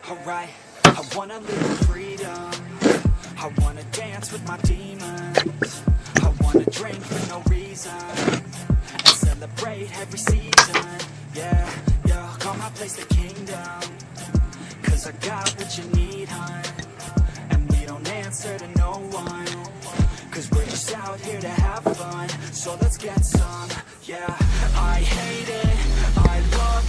Alright, I wanna live in freedom. I wanna dance with my demons. I wanna drink for no reason and celebrate every season. Yeah, yeah, call my place the kingdom. Cause I got what you need, hun. And we don't answer to no one. Cause we're just out here to have fun. So let's get some, yeah. I hate it, I love